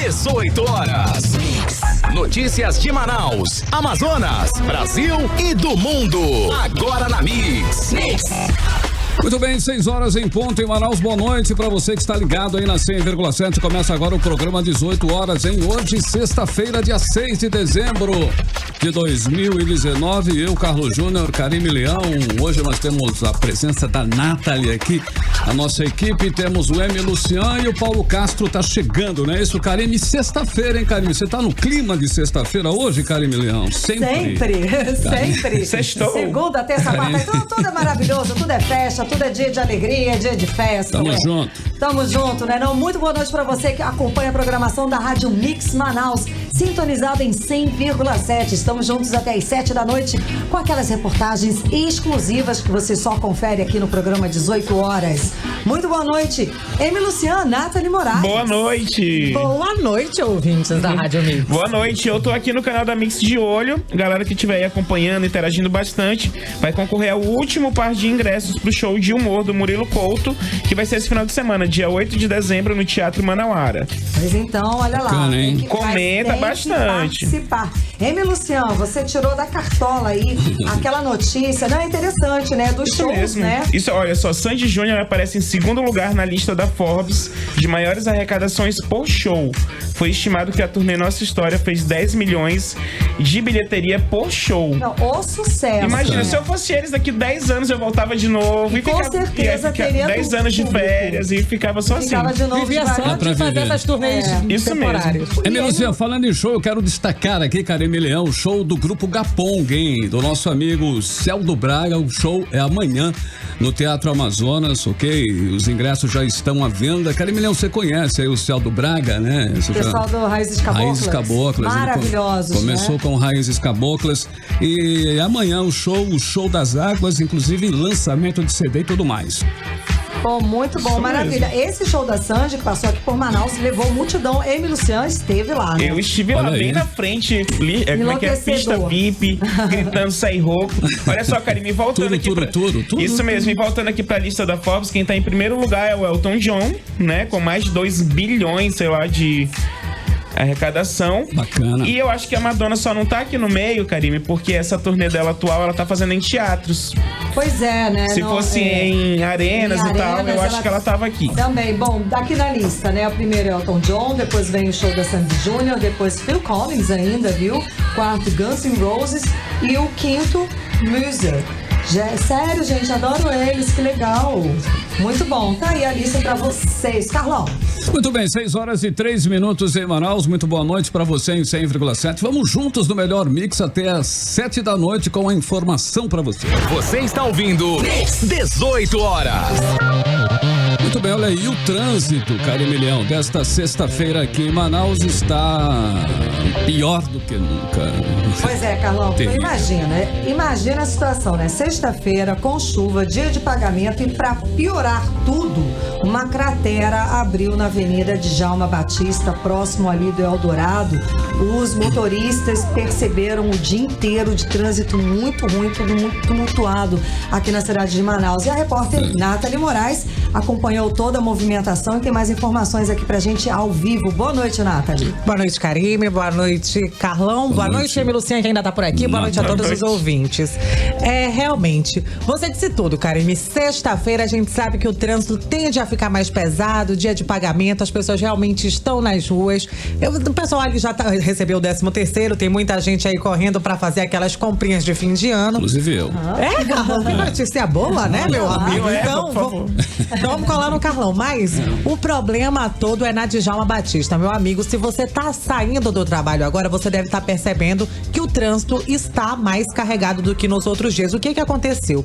18 horas. Notícias de Manaus, Amazonas, Brasil e do mundo. Agora na Mix. Muito bem, 6 horas em ponto em Manaus. Boa noite para você que está ligado aí na 100,7. Começa agora o programa 18 horas em hoje, sexta-feira, dia 6 de dezembro de 2019. Eu, Carlos Júnior, Karime Leão. Hoje nós temos a presença da Nathalie aqui, a nossa equipe. Temos o Emi Lucian e o Paulo Castro tá chegando, né? Isso, Karime, sexta-feira, hein, Karime? Você tá no clima de sexta-feira hoje, Karime Leão? Sempre. Sextou. Segunda, terça, quarta, tudo é maravilhoso, tudo é festa, tudo é dia de alegria, é dia de festa. Tamo junto, né? Não, muito boa noite pra você que acompanha a programação da Rádio Mix Manaus, sintonizada em 100,7. Estamos juntos até as 7 da noite com aquelas reportagens exclusivas que você só confere aqui no programa 18 horas. Muito boa noite, Emi Lucian, Nathalie Moraes. Boa noite. Boa noite, ouvintes da Rádio Mix. Boa noite, eu tô aqui no canal da Mix de olho. Galera que estiver aí acompanhando, interagindo bastante, vai concorrer ao último par de ingressos pro show de humor do Murilo Couto, que vai ser esse final de semana, dia 8 de dezembro, no Teatro Manauara. Pois então, olha lá. Bacana, hein? Comenta bastante. Participar. Emi Lucian, você tirou da cartola aí aquela notícia, não é interessante, né? Dos shows, mesmo. Né? Isso, olha só, Sandy Júnior aparece em segundo lugar na lista da Forbes de maiores arrecadações por show. Foi estimado que a turnê Nossa História fez 10 milhões de bilheteria por show. Não, o sucesso. Imagina, se eu fosse eles, daqui 10 anos eu voltava de novo. E com certeza teria 10 anos de férias e ficava só assim. Ficava de novo. Vivia só de fazer essas turnês Isso temporárias. mesmo. Emi Lucian, falando em show, eu quero destacar aqui, Karime Leão, o show do Grupo Gapong, hein? Do nosso amigo Celdo Braga. O show é amanhã no Teatro Amazonas, ok? Os ingressos já estão à venda. Karime Leão, você conhece aí o Celdo Braga, né? O pessoal do Raízes Caboclas. Raízes Caboclas. Maravilhosos, começou, né? Com Raízes Caboclas. E amanhã o show das águas, inclusive lançamento de CD e tudo mais. Pô, muito bom, maravilha. Esse show da Sandy, que passou aqui por Manaus, levou multidão. Emi Lucian esteve lá, né? Eu estive lá bem na frente, como é que é? Pista VIP, gritando sair rouco. Olha só, Karime, voltando aqui tudo. Isso mesmo, e voltando aqui pra lista da Forbes, quem tá em primeiro lugar é o Elton John, né? Com mais de 2 bilhões, sei lá, de arrecadação. Bacana. E eu acho que a Madonna só não tá aqui no meio, Karime, porque essa turnê dela atual, ela tá fazendo em teatros. Pois é, né? Se fosse em arenas e tal, eu acho que ela tava aqui. Também, bom, daqui na lista, né? O primeiro é Elton John, depois vem o show da Sandy Júnior, depois Phil Collins ainda, viu? Quarto, Guns N' Roses e o quinto, Muse. Sério, gente, adoro eles, que legal. Muito bom, tá aí a lista pra vocês. Carlão. Muito bem, 6 horas e 3 minutos em Manaus. Muito boa noite pra você em 100,7. Vamos juntos no melhor mix até às 7 da noite com a informação pra você. Você está ouvindo 18 horas. Muito bem, olha aí, o trânsito, Karime Leão, desta sexta-feira aqui em Manaus está pior do que nunca. Pois é, Carlão, tu imagina a situação, né? Sexta-feira, com chuva, dia de pagamento e pra piorar tudo, uma cratera abriu na Avenida Djalma Batista, próximo ali do Eldorado. Os motoristas perceberam o dia inteiro de trânsito muito ruim, tudo muito tumultuado aqui na cidade de Manaus. E a repórter Nathalie Moraes acompanhou toda a movimentação e tem mais informações aqui pra gente ao vivo. Boa noite, Nathalie. Boa noite, Karime. Boa noite, Carlão. Boa noite, Emi Lucian, que ainda tá por aqui. Boa noite a todos os ouvintes. Realmente, você disse tudo, Karime. Sexta-feira a gente sabe que o trânsito tende a ficar mais pesado, dia de pagamento, as pessoas realmente estão nas ruas. O pessoal ali já recebeu o 13º, tem muita gente aí correndo pra fazer aquelas comprinhas de fim de ano. Inclusive eu. Carlão, que notícia boa, né, meu amigo? Então, vamos colar no Carlão. Mas o problema todo é na Djalma Batista, meu amigo. Se você tá saindo do trabalho agora, você deve estar percebendo que o trânsito está mais carregado do que nos outros dias. O que aconteceu?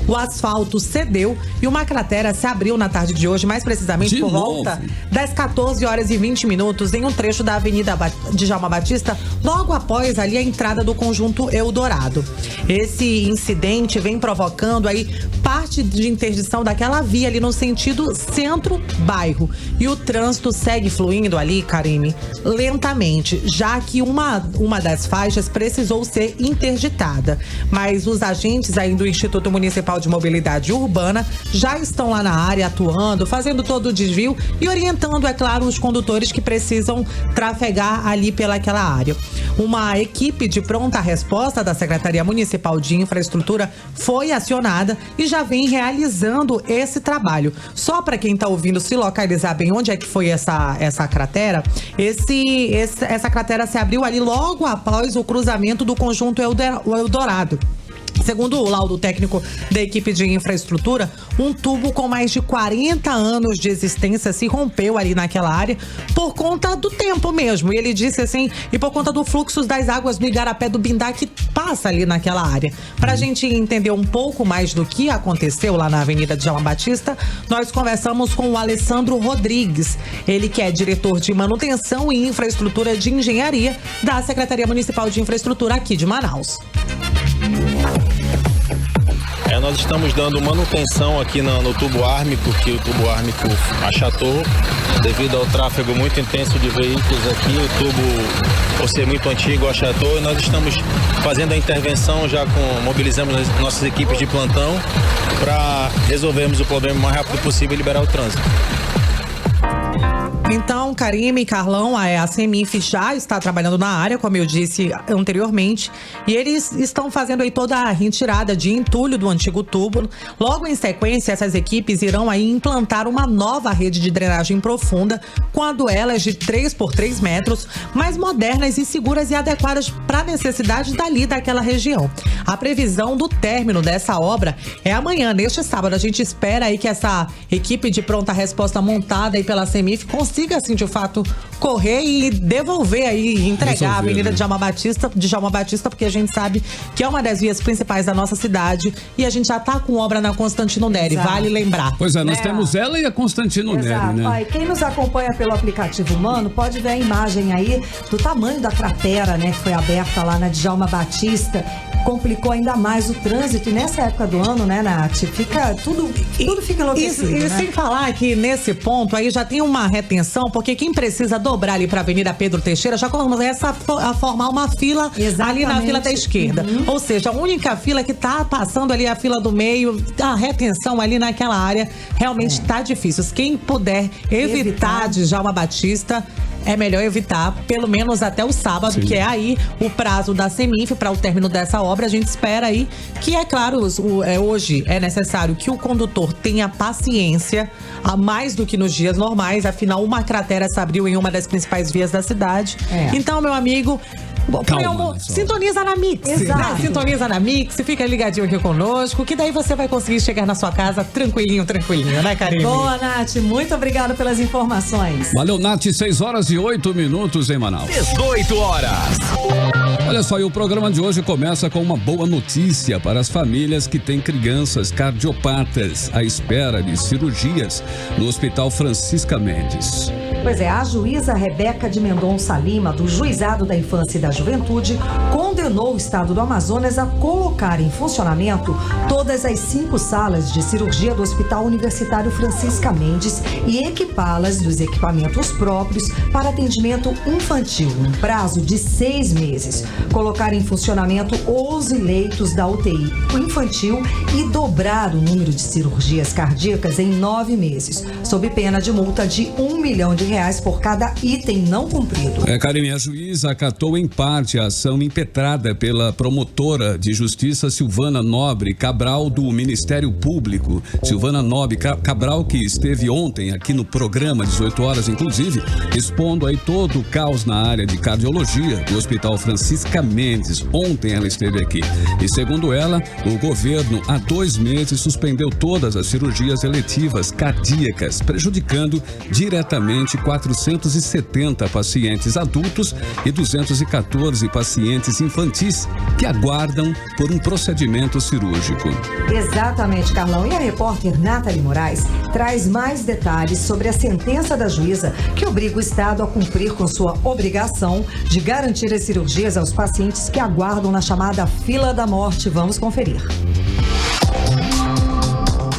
O asfalto cedeu e uma cratera se abriu na tarde de hoje, mais precisamente por volta das 14 horas e 20 minutos, em um trecho da Avenida Djalma Batista, logo após ali a entrada do conjunto Eldorado. Esse incidente vem provocando aí parte de interdição daquela via ali no sentido centro-bairro. E o trânsito segue fluindo ali, Karime, lentamente, já que uma das faixas precisou ser interditada. Mas os agentes aí do Instituto Municipal de Mobilidade Urbana já estão lá na área atuando, fazendo todo o desvio e orientando, é claro, os condutores que precisam trafegar ali pelaquela área. Uma equipe de pronta resposta da Secretaria Municipal de Infraestrutura foi acionada e já vem realizando esse trabalho. Só para quem está ouvindo se localizar bem onde é que foi essa cratera, essa cratera se abriu ali logo após o cruzamento do conjunto Eldorado. Segundo o laudo técnico da equipe de infraestrutura, um tubo com mais de 40 anos de existência se rompeu ali naquela área por conta do tempo mesmo. E ele disse assim, e por conta do fluxo das águas do Igarapé do Bindá que passa ali naquela área. Para a gente entender um pouco mais do que aconteceu lá na Avenida Djalma Batista, nós conversamos com o Alessandro Rodrigues, ele que é diretor de manutenção e infraestrutura de engenharia da Secretaria Municipal de Infraestrutura aqui de Manaus. Nós estamos dando manutenção aqui no tubo ármico, porque o tubo ármico achatou devido ao tráfego muito intenso de veículos aqui. O tubo, por ser muito antigo, achatou e nós estamos fazendo a intervenção, mobilizamos as nossas equipes de plantão para resolvermos o problema o mais rápido possível e liberar o trânsito. Então, Karime e Carlão, a CEMIF já está trabalhando na área, como eu disse anteriormente, e eles estão fazendo aí toda a retirada de entulho do antigo tubo. Logo em sequência, essas equipes irão aí implantar uma nova rede de drenagem profunda, com duelas de 3 por 3 metros, mais modernas e seguras e adequadas para a necessidade daquela região. A previsão do término dessa obra é amanhã, neste sábado. A gente espera aí que essa equipe de pronta resposta montada aí pela CEMIF consiga, assim, de fato, correr e devolver aí, entregar a Avenida Djalma Batista, porque a gente sabe que é uma das vias principais da nossa cidade e a gente já tá com obra na Constantino Neri, vale lembrar. Pois é, nós temos ela e a Constantino Neri, né? Ó, e quem nos acompanha pelo aplicativo Humano pode ver a imagem aí do tamanho da cratera, né, que foi aberta lá na Djalma Batista. Complicou ainda mais o trânsito e nessa época do ano, né, Nath? Tudo fica enlouquecido, E né? sem falar que nesse ponto aí já tem uma retenção, porque quem precisa dobrar ali pra Avenida Pedro Teixeira já começa a formar uma fila ali na fila da esquerda. Ou seja, a única fila que tá passando ali, a fila do meio, a retenção ali naquela área realmente tá difícil. Quem puder evitar Djalma Batista, é melhor evitar, pelo menos até o sábado, Sim. que é aí o prazo da CEMIF para o término dessa obra. A gente espera aí que, é claro, hoje é necessário que o condutor tenha paciência, a mais do que nos dias normais. Afinal, uma cratera se abriu em uma das principais vias da cidade. Então, meu amigo, sintoniza na Mix. Exato. Né? Sintoniza na Mix, fica ligadinho aqui conosco, que daí você vai conseguir chegar na sua casa tranquilinho, né, Karime? Boa, Nath. Muito obrigada pelas informações. Valeu, Nath. 6h08 em Manaus. 18 horas. Olha só, e o programa de hoje começa com uma boa notícia para as famílias que têm crianças cardiopatas à espera de cirurgias no Hospital Francisca Mendes. Pois é, a juíza Rebeca de Mendonça Lima, do Juizado da Infância e da Juventude, condenou o Estado do Amazonas a colocar em funcionamento todas as 5 salas de cirurgia do Hospital Universitário Francisca Mendes e equipá-las dos equipamentos próprios para atendimento infantil, em prazo de 6 meses. Colocar em funcionamento 11 leitos da UTI infantil e dobrar o número de cirurgias cardíacas em 9 meses, sob pena de multa de R$1 milhão por cada item não cumprido. Karime, a juíza acatou em parte a ação impetrada pela promotora de justiça Silvana Nobre Cabral do Ministério Público. Silvana Nobre Cabral, que esteve ontem aqui no programa 18 horas, inclusive, expondo aí todo o caos na área de cardiologia do Hospital Francisca Mendes. Ontem ela esteve aqui. E segundo ela, o governo há 2 meses suspendeu todas as cirurgias eletivas cardíacas, prejudicando diretamente 470 pacientes adultos e 214 pacientes infantis que aguardam por um procedimento cirúrgico. Exatamente, Carlão. E a repórter Nathalie Moraes traz mais detalhes sobre a sentença da juíza que obriga o Estado a cumprir com sua obrigação de garantir as cirurgias aos pacientes que aguardam na chamada fila da morte. Vamos conferir.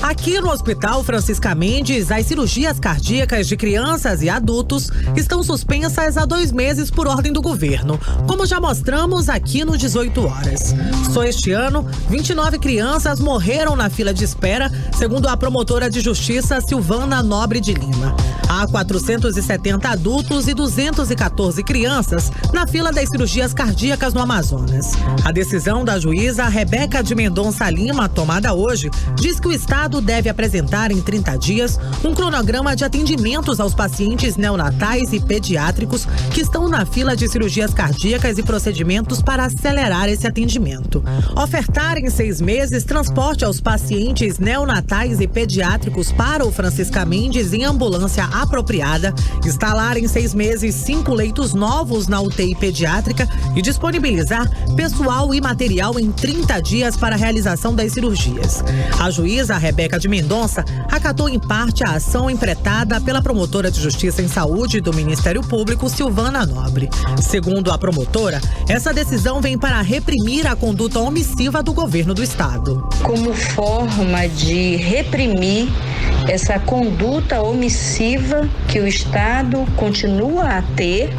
Aqui no Hospital Francisca Mendes, as cirurgias cardíacas de crianças e adultos estão suspensas há 2 meses por ordem do governo, como já mostramos aqui no 18 horas. Só este ano, 29 crianças morreram na fila de espera, segundo a promotora de justiça Silvana Nobre de Lima. Há 470 adultos e 214 crianças na fila das cirurgias cardíacas no Amazonas. A decisão da juíza Rebeca de Mendonça Lima, tomada hoje, diz que o Estado deve apresentar em 30 dias um cronograma de atendimentos aos pacientes neonatais e pediátricos que estão na fila de cirurgias cardíacas e procedimentos para acelerar esse atendimento. Ofertar em 6 meses transporte aos pacientes neonatais e pediátricos para o Francisca Mendes em ambulância apropriada, instalar em 6 meses 5 leitos novos na UTI pediátrica e disponibilizar pessoal e material em 30 dias para a realização das cirurgias. A juíza Rebeca de Mendonça acatou em parte a ação empretada pela promotora de Justiça em Saúde do Ministério Público, Silvana Nobre. Segundo a promotora, essa decisão vem para reprimir a conduta omissiva do governo do Estado. Como forma de reprimir essa conduta omissiva que o Estado continua a ter,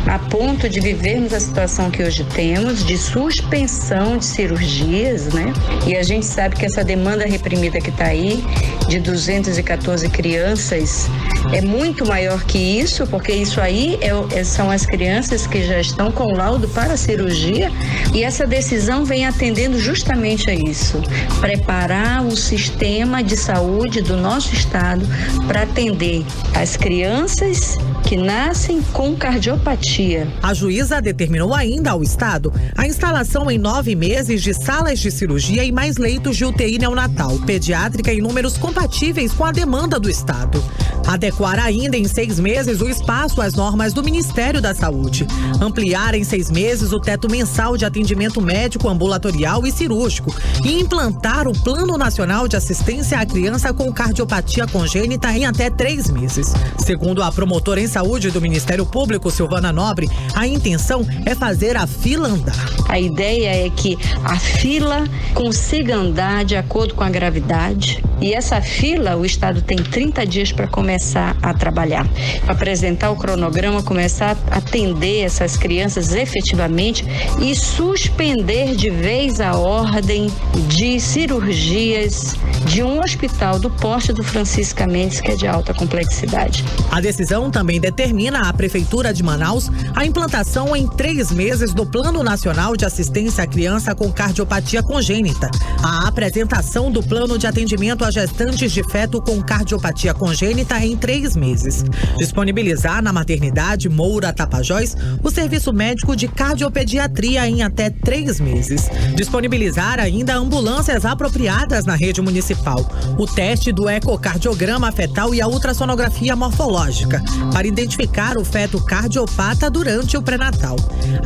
a ponto de vivermos a situação que hoje temos, de suspensão de cirurgias, né? E a gente sabe que essa demanda reprimida que está aí, de 214 crianças, é muito maior que isso, porque isso aí são as crianças que já estão com laudo para a cirurgia, e essa decisão vem atendendo justamente a isso, preparar o sistema de saúde do nosso Estado para atender as crianças que nascem com cardiopatia. A juíza determinou ainda ao Estado a instalação em 9 meses de salas de cirurgia e mais leitos de UTI neonatal, pediátrica em números compatíveis com a demanda do Estado. Adequar ainda em 6 meses o espaço às normas do Ministério da Saúde. Ampliar em 6 meses o teto mensal de atendimento médico, ambulatorial e cirúrgico. E implantar o Plano Nacional de Assistência à Criança com Cardiopatia Congênita em até 3 meses. Segundo a promotora em saúde do Ministério Público, Silvana Nobre, a intenção é fazer a fila andar. A ideia é que a fila consiga andar de acordo com a gravidade. E essa fila, o Estado tem 30 dias para começar a trabalhar, apresentar o cronograma, começar a atender essas crianças efetivamente e suspender de vez a ordem de cirurgias de um hospital do porte do Francisca Mendes, que é de alta complexidade. A decisão também determina à Prefeitura de Manaus a implantação em 3 meses do Plano Nacional de Assistência à Criança com Cardiopatia Congênita, a apresentação do Plano de Atendimento a gestantes de feto com cardiopatia congênita em 3 meses, disponibilizar na maternidade Moura Tapajós o serviço médico de cardiopediatria em até 3 meses, disponibilizar ainda ambulâncias apropriadas na rede municipal, o teste do ecocardiograma fetal e a ultrassonografia morfológica, para identificar o feto cardiopata durante o pré-natal.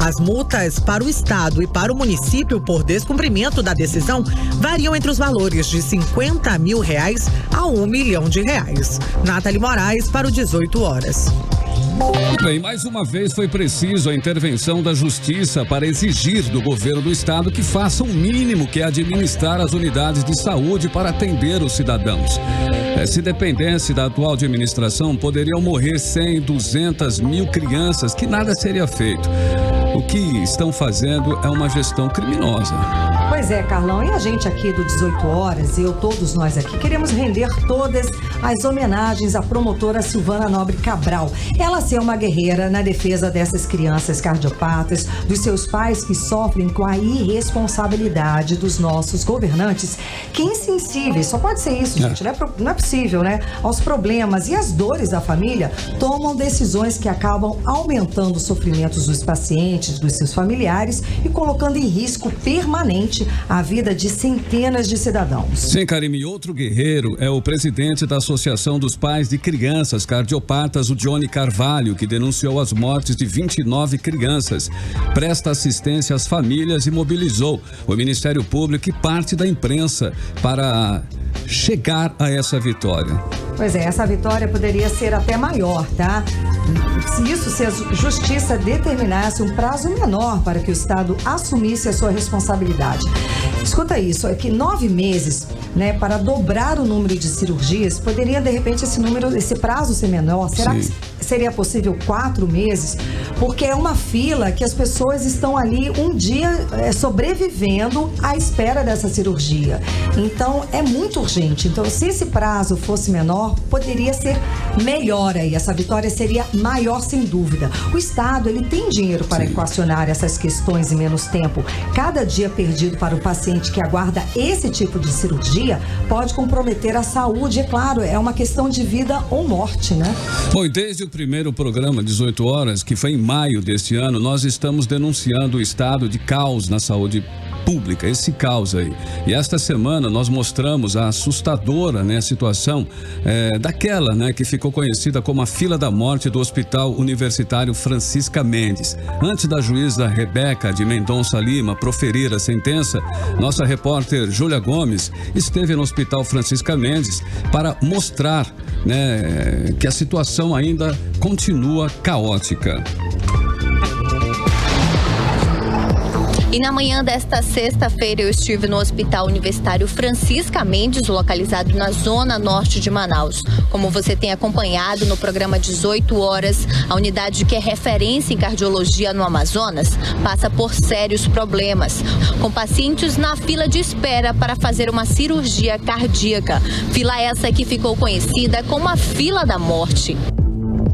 As multas para o Estado e para o município por descumprimento da decisão variam entre os valores de R$50 mil a R$1 milhão. Nathalie Moraes para o 18 horas. Muito bem, mais uma vez foi preciso a intervenção da Justiça para exigir do governo do Estado que faça o mínimo, que é administrar as unidades de saúde para atender os cidadãos. Se dependesse da atual administração, poderiam morrer 100, 200 mil crianças, que nada seria feito. O que estão fazendo é uma gestão criminosa. Pois é, Carlão, e a gente aqui do 18 horas, todos nós aqui, queremos render todas as homenagens à promotora Silvana Nobre Cabral. Ela ser uma guerreira na defesa dessas crianças cardiopatas, dos seus pais que sofrem com a irresponsabilidade dos nossos governantes, que insensíveis, só pode ser isso, gente, não é possível, né? Aos problemas e às dores da família, tomam decisões que acabam aumentando os sofrimentos dos pacientes, dos seus familiares e colocando em risco permanente a vida de centenas de cidadãos. Sim, Karime, outro guerreiro é o presidente da Associação dos Pais de Crianças Cardiopatas, o Johnny Carvalho, que denunciou as mortes de 29 crianças. Presta assistência às famílias e mobilizou o Ministério Público e parte da imprensa para chegar a essa vitória. Pois é, essa vitória poderia ser até maior, tá? Se a Justiça determinasse um prazo menor para que o Estado assumisse a sua responsabilidade. Escuta isso, é que 9 meses né, para dobrar o número de cirurgias, poderia de repente esse prazo ser menor? Será que seria possível 4 meses? Porque é uma fila que as pessoas estão ali um dia sobrevivendo à espera dessa cirurgia. Então é muito urgente. Então, se esse prazo fosse menor, poderia ser melhor aí. Essa vitória seria maior, sem dúvida. O Estado, ele tem dinheiro para equacionar essas questões em menos tempo. Cada dia perdido para o paciente que aguarda esse tipo de cirurgia pode comprometer a saúde. É claro, é uma questão de vida ou morte, né? Bom, desde o primeiro programa 18 horas, que foi em maio deste ano, nós estamos denunciando o estado de caos na saúde pública, esse caos aí. E esta semana nós mostramos a assustadora, né, situação daquela, né, que ficou conhecida como a fila da morte do Hospital Universitário Francisca Mendes. Antes da juíza Rebeca de Mendonça Lima proferir a sentença, nossa repórter Júlia Gomes esteve no Hospital Francisca Mendes para mostrar, né, que a situação ainda continua caótica. E na manhã desta sexta-feira eu estive no Hospital Universitário Francisca Mendes, localizado na zona norte de Manaus. Como você tem acompanhado no programa 18 horas, a unidade que é referência em cardiologia no Amazonas passa por sérios problemas, com pacientes na fila de espera para fazer uma cirurgia cardíaca. Fila essa que ficou conhecida como a fila da morte.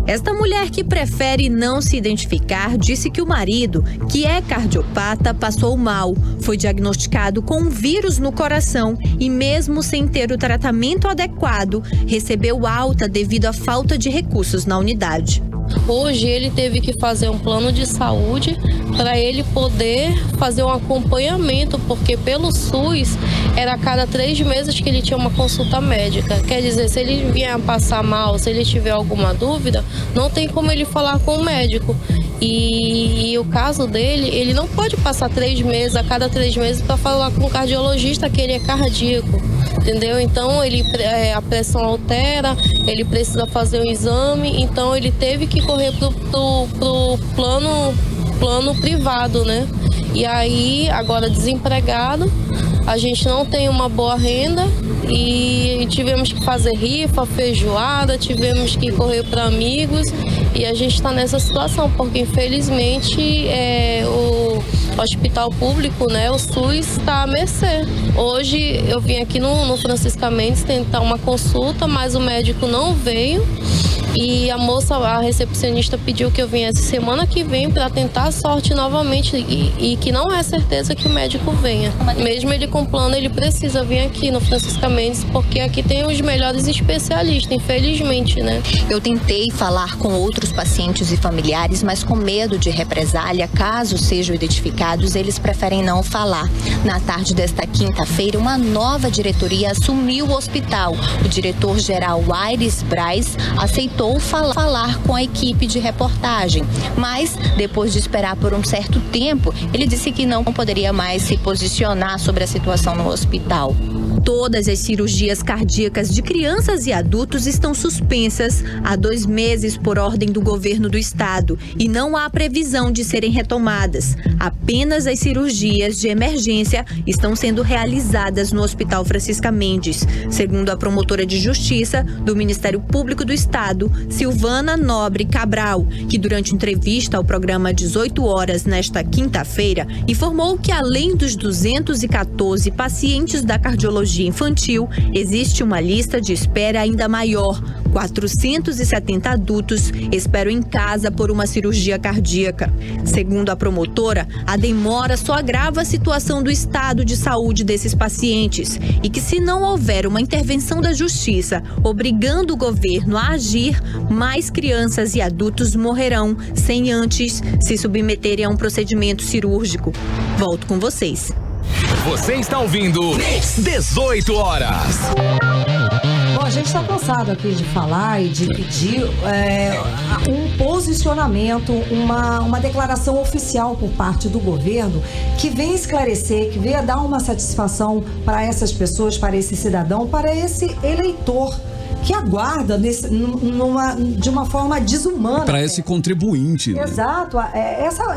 Esta mulher, que prefere não se identificar, disse que o marido, que é cardiopata, passou mal. Foi diagnosticado com um vírus no coração e, mesmo sem ter o tratamento adequado, recebeu alta devido à falta de recursos na unidade. Hoje ele teve que fazer um plano de saúde para ele poder fazer um acompanhamento, porque pelo SUS era a cada 3 meses que ele tinha uma consulta médica. Quer dizer, se ele vier passar mal, se ele tiver alguma dúvida, não tem como ele falar com o médico. E o caso dele, ele não pode passar 3 meses, a cada 3 meses, para falar com o cardiologista que ele é cardíaco, entendeu? Então a pressão altera, ele precisa fazer um exame, então ele teve que correr pro plano privado, né? E aí, agora desempregado, a gente não tem uma boa renda e tivemos que fazer rifa, feijoada, tivemos que correr para amigos e a gente está nessa situação, porque infelizmente o hospital público, né, o SUS, está à mercê. Hoje eu vim aqui no Francisca Mendes tentar uma consulta, mas o médico não veio. E a recepcionista pediu que eu viesse semana que vem para tentar a sorte novamente e que não é certeza que o médico venha. Mesmo ele com plano, ele precisa vir aqui no Francisca Mendes, porque aqui tem os melhores especialistas, infelizmente, né? Eu tentei falar com outros pacientes e familiares, mas com medo de represália, caso sejam identificados, eles preferem não falar. Na tarde desta quinta-feira, uma nova diretoria assumiu o hospital. O diretor-geral Aires Braz aceitou falar com a equipe de reportagem, mas depois de esperar por um certo tempo, ele disse que não poderia mais se posicionar sobre a situação no hospital. Todas as cirurgias cardíacas de crianças e adultos estão suspensas há 2 meses por ordem do governo do estado e não há previsão de serem retomadas. Apenas as cirurgias de emergência estão sendo realizadas no Hospital Francisca Mendes, segundo a promotora de justiça do Ministério Público do Estado, Silvana Nobre Cabral, que durante entrevista ao programa 18 horas nesta quinta-feira, informou que além dos 214 pacientes da cardiologia infantil, existe uma lista de espera ainda maior. 470 adultos esperam em casa por uma cirurgia cardíaca. Segundo a promotora, a demora só agrava a situação do estado de saúde desses pacientes e que, se não houver uma intervenção da justiça obrigando o governo a agir, mais crianças e adultos morrerão sem antes se submeterem a um procedimento cirúrgico. Volto com vocês. Você está ouvindo 18 horas. Bom, a gente está cansado aqui de falar e de pedir um posicionamento, uma declaração oficial por parte do governo que venha esclarecer, que venha dar uma satisfação para essas pessoas, para esse cidadão, para esse eleitor, que aguarda de uma forma desumana. Para esse contribuinte, né? Exato,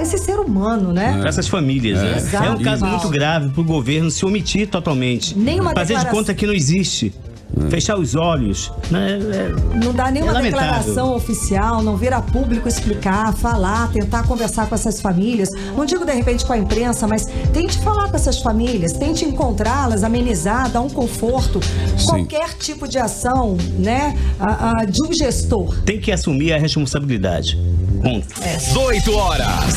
esse ser humano, né? Para essas famílias, né? Exato. É um caso muito grave para o governo se omitir totalmente. Fazer de conta que não existe. Fechar os olhos, né? Não dá nenhuma declaração oficial, não vir a público explicar, falar, tentar conversar com essas famílias. Não digo de repente com a imprensa, mas tente falar com essas famílias, tente encontrá-las, amenizar, dar um conforto. Sim. Qualquer tipo de ação, né, de um gestor. Tem que assumir a responsabilidade. 18 horas.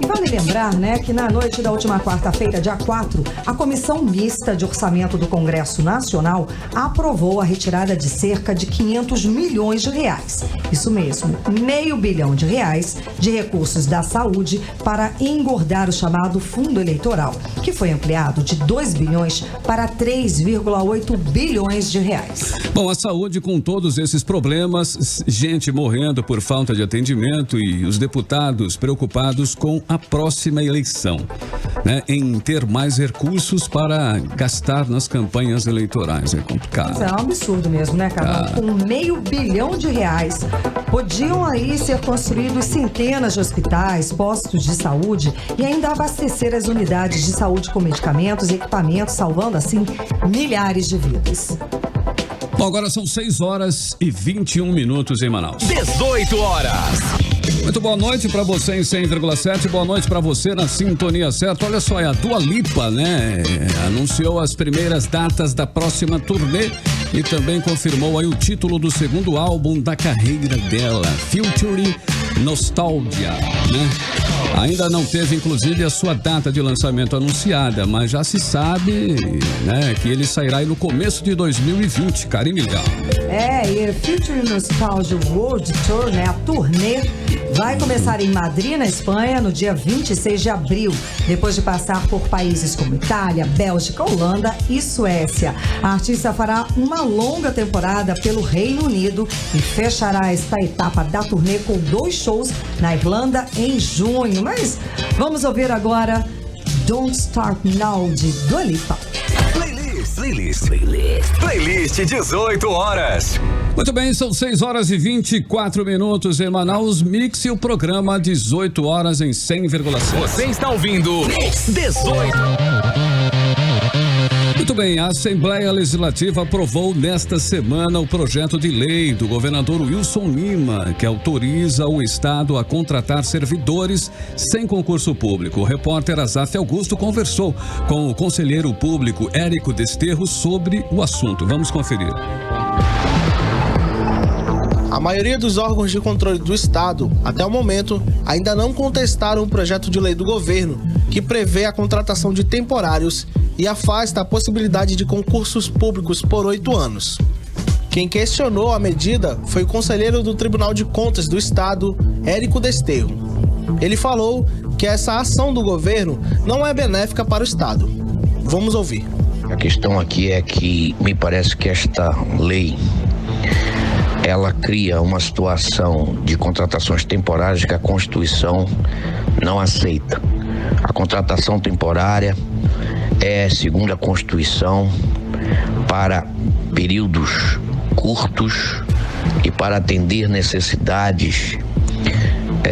E vale lembrar, né, que na noite da última quarta-feira, dia 4, a Comissão Mista de Orçamento do Congresso Nacional aprovou a retirada de cerca de 500 milhões de reais. Isso mesmo, R$500 bilhão de recursos da saúde para engordar o chamado fundo eleitoral, que foi ampliado de 2 bilhões para 3,8 bilhões de reais. Bom, a saúde com todos esses problemas, gente morrendo por falta de atendimento e os deputados preocupados com a próxima eleição, né, em ter mais recursos para gastar nas campanhas eleitorais. É complicado. Isso é um absurdo mesmo, né, Carol? Com R$500 bilhão, podiam aí ser construídos centenas de hospitais, postos de saúde e ainda abastecer as unidades de saúde com medicamentos e equipamentos, salvando assim milhares de vidas. Bom, agora são 6 horas e 21 minutos em Manaus. 18 horas. Muito boa noite para você em 100,7, boa noite para você na Sintonia Certa. Olha só, a Dua Lipa, né, anunciou as primeiras datas da próxima turnê e também confirmou aí o título do segundo álbum da carreira dela, Future Nostalgia, né? Ainda não teve, inclusive, a sua data de lançamento anunciada, mas já se sabe, né, que ele sairá aí no começo de 2020, Karine Legal. E Future Nostalgia World Tour, né, a turnê, vai começar em Madrid, na Espanha, no dia 26 de abril, depois de passar por países como Itália, Bélgica, Holanda e Suécia. A artista fará uma longa temporada pelo Reino Unido e fechará esta etapa da turnê com 2 shows na Irlanda em junho. Mas vamos ouvir agora Don't Start Now, de Dua Lipa. Playlist 18 horas. Muito bem, são 6 horas e 24 minutos em Manaus Mix e o programa 18 horas em 100,7. Você está ouvindo 18. Muito bem, a Assembleia Legislativa aprovou nesta semana o projeto de lei do governador Wilson Lima, que autoriza o Estado a contratar servidores sem concurso público. O repórter Azaf Augusto conversou com o conselheiro público Érico Desterro sobre o assunto. Vamos conferir. A maioria dos órgãos de controle do Estado, até o momento, ainda não contestaram o projeto de lei do governo, que prevê a contratação de temporários e afasta a possibilidade de concursos públicos por 8 anos. Quem questionou a medida foi o conselheiro do Tribunal de Contas do Estado, Érico Desterro. Ele falou que essa ação do governo não é benéfica para o Estado. Vamos ouvir. A questão aqui é que me parece que esta lei ela cria uma situação de contratações temporárias que a Constituição não aceita. A contratação temporária é, segundo a Constituição, para períodos curtos e para atender necessidades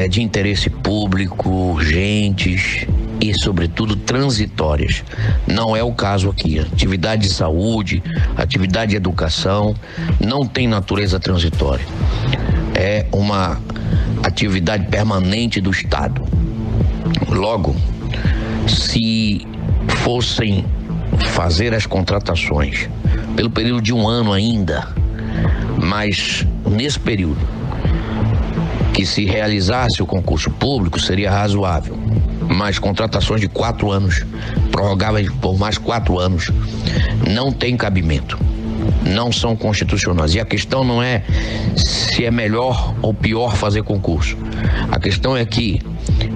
de interesse público, urgentes e, sobretudo, transitórias. Não é o caso aqui. Atividade de saúde, atividade de educação não tem natureza transitória. É uma atividade permanente do Estado. Logo, se fossem fazer as contratações pelo período de 1 ano ainda, mas nesse período que se realizasse o concurso público seria razoável, mas contratações de 4 anos, prorrogáveis por mais 4 anos, não tem cabimento, não são constitucionais. E a questão não é se é melhor ou pior fazer concurso, a questão é que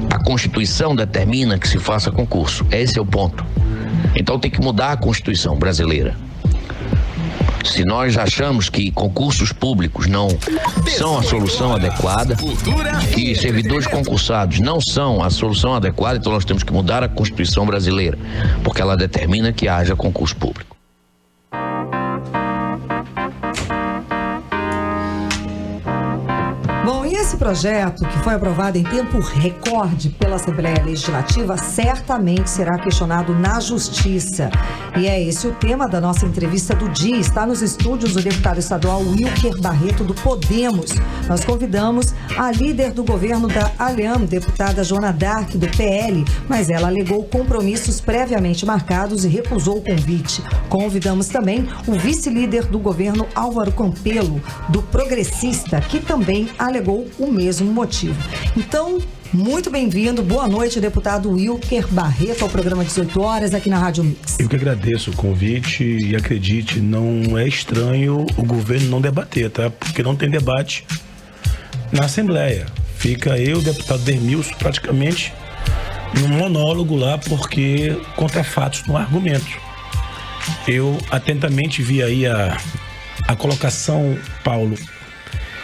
a Constituição determina que se faça concurso, esse é o ponto. Então tem que mudar a Constituição brasileira. Se nós achamos que concursos públicos não são a solução adequada, que servidores concursados não são a solução adequada, então nós temos que mudar a Constituição brasileira, porque ela determina que haja concurso público. esse projeto, que foi aprovado em tempo recorde pela Assembleia Legislativa, certamente será questionado na Justiça. E é esse o tema da nossa entrevista do dia. Está nos estúdios o deputado estadual Wilker Barreto, do Podemos. Nós convidamos a líder do governo da Alham, deputada Joana Dark, do PL, mas ela alegou compromissos previamente marcados e recusou o convite. Convidamos também o vice-líder do governo, Álvaro Campelo, do Progressista, que também alegou o mesmo motivo. Então, muito bem-vindo, boa noite, deputado Wilker Barreto, ao programa 18 horas aqui na Rádio Mix. Eu que agradeço o convite e acredite, não é estranho o governo não debater, tá? Porque não tem debate na Assembleia. Fica eu, o deputado Dermilson, praticamente num monólogo lá, porque contra fatos não há argumento. Eu atentamente vi aí a colocação, Paulo,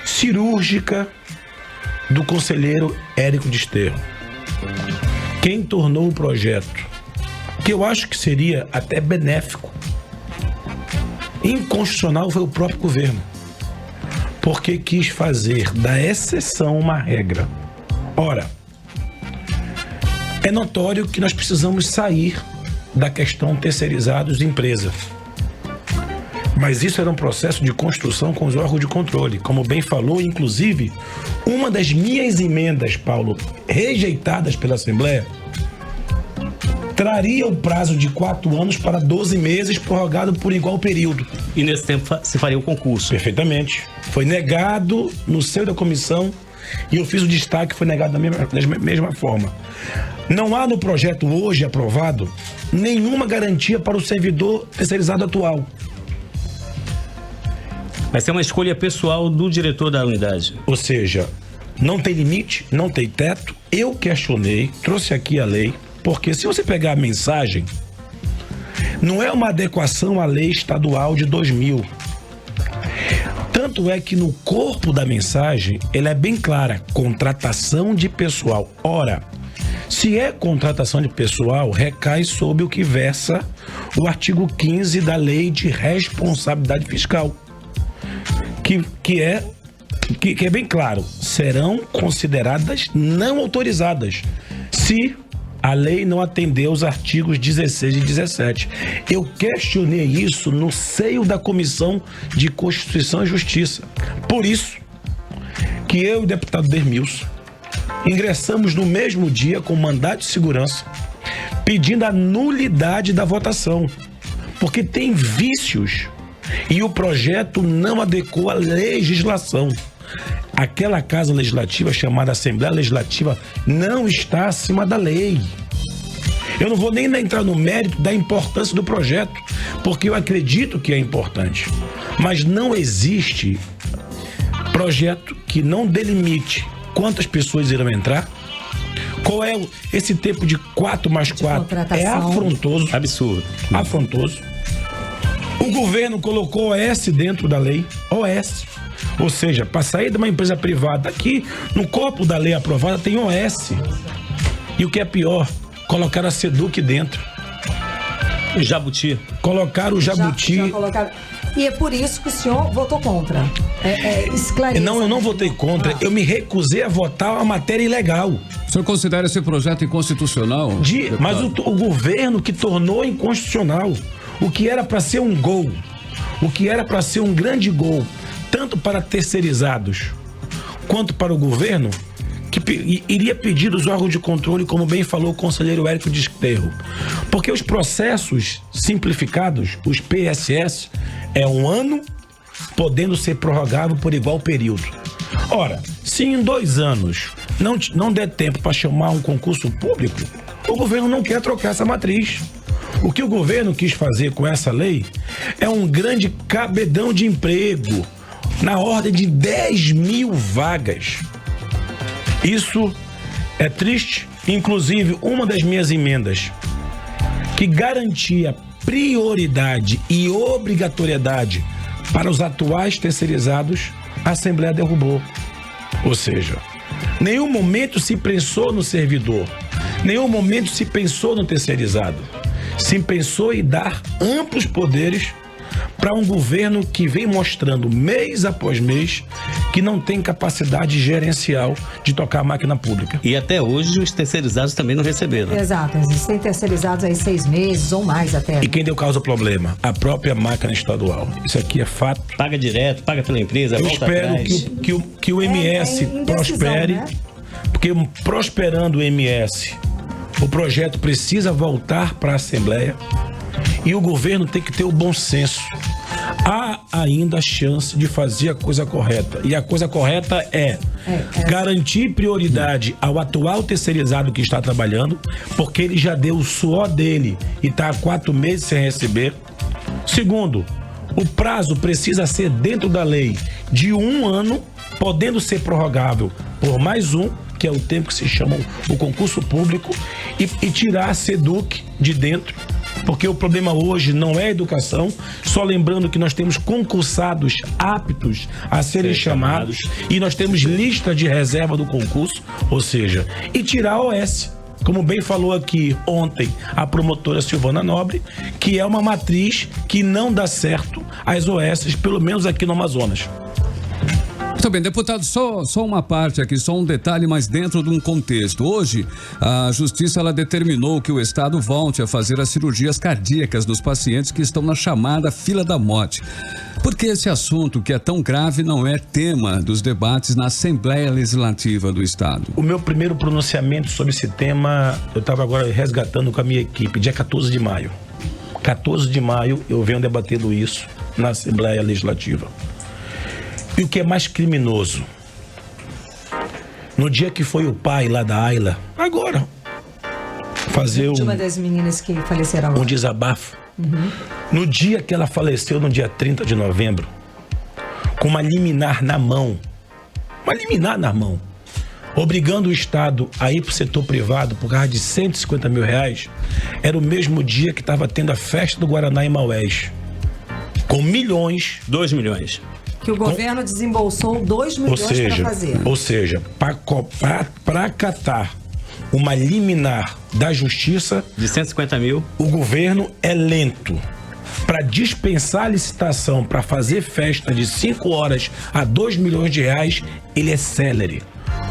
cirúrgica do conselheiro Érico Desterro. Quem tornou o projeto, que eu acho que seria até benéfico, inconstitucional, foi o próprio governo, porque quis fazer da exceção uma regra. Ora, é notório que nós precisamos sair da questão terceirizados de empresa. Mas isso era um processo de construção com os órgãos de controle. Como bem falou, inclusive, uma das minhas emendas, Paulo, rejeitadas pela Assembleia, traria o prazo de 4 anos para 12 meses, prorrogado por igual período. E nesse tempo se faria o concurso. Perfeitamente. Foi negado no seio da comissão e eu fiz o destaque, foi negado da mesma forma. Não há no projeto hoje aprovado nenhuma garantia para o servidor terceirizado atual. Vai ser uma escolha pessoal do diretor da unidade. Ou seja, não tem limite, não tem teto. Eu questionei, trouxe aqui a lei, porque se você pegar a mensagem, não é uma adequação à lei estadual de 2000. Tanto é que no corpo da mensagem, ela é bem clara, contratação de pessoal. Ora, se é contratação de pessoal, recai sob o que versa o artigo 15 da Lei de Responsabilidade Fiscal. Que é bem claro, serão consideradas não autorizadas se a lei não atender aos artigos 16 e 17. Eu questionei isso no seio da Comissão de Constituição e Justiça. Por isso que eu e o deputado Dermilson ingressamos no mesmo dia com mandato de segurança, pedindo a nulidade da votação, porque tem vícios e o projeto não adequou à legislação. Aquela casa legislativa chamada Assembleia Legislativa não está acima da lei. Eu não vou nem entrar no mérito da importância do projeto, porque eu acredito que é importante. Mas não existe projeto que não delimite quantas pessoas irão entrar. Qual é esse tempo de 4 mais 4? É afrontoso. Absurdo. Afrontoso. O governo colocou OS dentro da lei. OS. Ou seja, para sair de uma empresa privada, aqui no corpo da lei aprovada tem OS. E o que é pior, colocaram a SEDUC dentro. O Jabuti. Colocaram o Jabuti. Já colocaram. E é por isso que o senhor votou contra. Esclareça. Não, eu não votei contra. Eu me recusei a votar uma matéria ilegal. O senhor considera esse projeto inconstitucional? Mas o governo que tornou inconstitucional. O que era para ser um gol, o que era para ser um grande gol, tanto para terceirizados quanto para o governo, que iria pedir dos órgãos de controle, como bem falou o conselheiro Érico Desterro. Porque os processos simplificados, os PSS, é 1 ano, podendo ser prorrogável por igual período. Ora, se em 2 anos não der tempo para chamar um concurso público, o governo não quer trocar essa matriz. O que o governo quis fazer com essa lei é um grande cabedão de emprego, na ordem de 10 mil vagas. Isso é triste. Inclusive, uma das minhas emendas, que garantia prioridade e obrigatoriedade para os atuais terceirizados, a Assembleia derrubou. Ou seja, nenhum momento se pensou no servidor, nenhum momento se pensou no terceirizado. Se pensou em dar amplos poderes para um governo que vem mostrando mês após mês que não tem capacidade gerencial de tocar a máquina pública. E até hoje os terceirizados também não receberam. Exato, existem terceirizados aí 6 meses ou mais até. E quem deu causa ao problema? A própria máquina estadual. Isso aqui é fato. Paga direto, paga pela empresa, eu volta espero atrás. que o MS prospere, né? Porque prosperando o MS, o projeto precisa voltar para a Assembleia e o governo tem que ter o bom senso. Há ainda a chance de fazer a coisa correta. E a coisa correta é garantir prioridade ao atual terceirizado que está trabalhando, porque ele já deu o suor dele e está há 4 meses sem receber. Segundo, o prazo precisa ser dentro da lei de 1 ano, podendo ser prorrogável por mais 1, que é o tempo que se chama o concurso público, e tirar a SEDUC de dentro. Porque o problema hoje não é a educação, só lembrando que nós temos concursados aptos a serem chamados e nós temos lista de reserva do concurso, ou seja, e tirar a OS. Como bem falou aqui ontem a promotora Silvana Nobre, que é uma matriz que não dá certo as OS, pelo menos aqui no Amazonas. Muito bem, deputado, só uma parte aqui, só um detalhe, mas dentro de um contexto. Hoje, a Justiça ela determinou que o Estado volte a fazer as cirurgias cardíacas dos pacientes que estão na chamada fila da morte. Por que esse assunto, que é tão grave, não é tema dos debates na Assembleia Legislativa do Estado? O meu primeiro pronunciamento sobre esse tema, eu estava agora resgatando com a minha equipe, dia 14 de maio. 14 de maio eu venho debatendo isso na Assembleia Legislativa. E o que é mais criminoso? No dia que foi o pai lá da Ayla, agora, fazer uma das meninas que faleceram. Um desabafo. No dia que ela faleceu, no dia 30 de novembro, com uma liminar na mão, obrigando o Estado a ir para o setor privado por causa de R$150 mil, era o mesmo dia que estava tendo a festa do Guaraná em Maués, com 2 milhões. Que o governo desembolsou 2 milhões para fazer. Ou seja, para acatar uma liminar da justiça de 150 mil, o governo é lento. Para dispensar a licitação para fazer festa de 5 horas a R$2 milhões, ele é célere.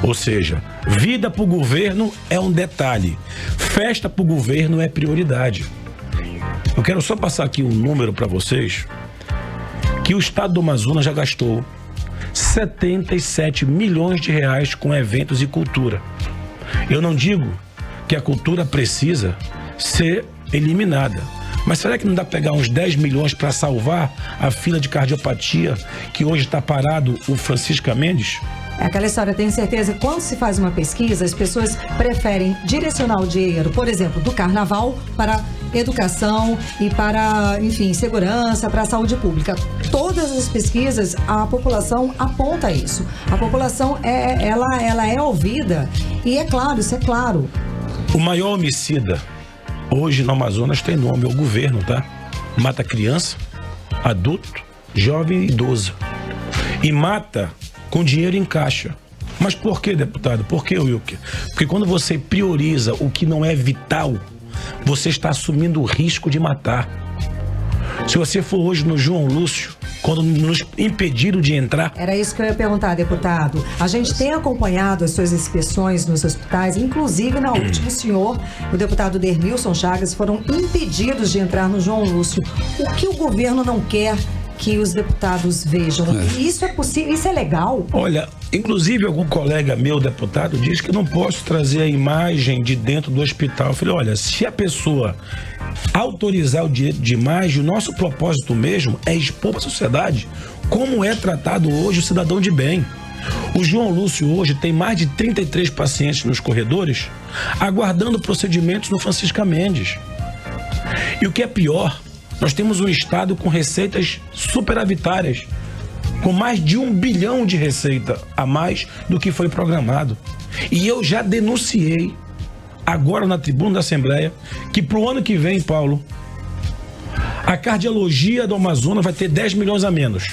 Ou seja, vida para o governo é um detalhe, festa para o governo é prioridade. Eu quero só passar aqui um número para vocês, que o Estado do Amazonas já gastou R$77 milhões com eventos e cultura. Eu não digo que a cultura precisa ser eliminada, mas será que não dá para pegar uns 10 milhões para salvar a fila de cardiopatia que hoje está parado o Francisca Mendes? É aquela história, eu tenho certeza que quando se faz uma pesquisa, as pessoas preferem direcionar o dinheiro, por exemplo, do carnaval para educação e para, enfim, segurança, para a saúde pública. Todas as pesquisas, a população aponta isso. A população, ela é ouvida e é claro, isso é claro. O maior homicida hoje no Amazonas tem nome, é o governo, tá? Mata criança, adulto, jovem e idoso. E mata com dinheiro em caixa. Mas por que, deputado? Por que, Wilker? Porque quando você prioriza o que não é vital, você está assumindo o risco de matar. Se você for hoje no João Lúcio, quando nos impediram de entrar... Era isso que eu ia perguntar, deputado. A gente tem acompanhado as suas inspeções nos hospitais, inclusive na última, o senhor, o deputado Dermilson Chagas, foram impedidos de entrar no João Lúcio. O que o governo não quer que os deputados vejam? Isso é possível? Isso é legal? Olha, inclusive algum colega meu, deputado, diz que não posso trazer a imagem de dentro do hospital. Eu falei, olha, se a pessoa autorizar o direito de imagem, o nosso propósito mesmo é expor para a sociedade como é tratado hoje o cidadão de bem. O João Lúcio hoje tem mais de 33 pacientes nos corredores aguardando procedimentos no Francisca Mendes. E o que é pior, nós temos um estado com receitas superavitárias, com mais de 1 bilhão de receita a mais do que foi programado. E eu já denunciei, agora na tribuna da Assembleia, que pro ano que vem, Paulo, a cardiologia do Amazonas vai ter 10 milhões a menos.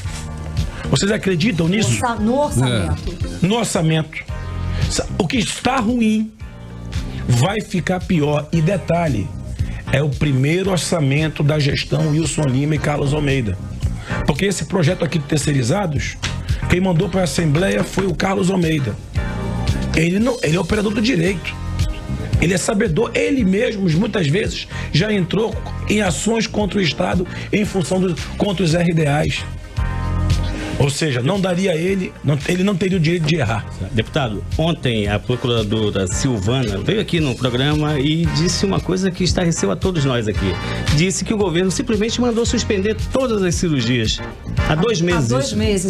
Vocês acreditam nisso? No orçamento. No orçamento. O que está ruim vai ficar pior. E detalhe, é o primeiro orçamento da gestão Wilson Lima e Carlos Almeida. Porque esse projeto aqui de terceirizados, Quem mandou para a Assembleia foi o Carlos Almeida. Ele é operador do direito. Ele é sabedor, ele mesmo, muitas vezes, já entrou em ações contra o Estado em função contra os RDAs. Ou seja, não daria ele não teria o direito de errar. Deputado, ontem a procuradora Silvana veio aqui no programa e disse uma coisa que estarreceu a todos nós aqui. Disse que o governo simplesmente mandou suspender todas as cirurgias. Há 2 meses.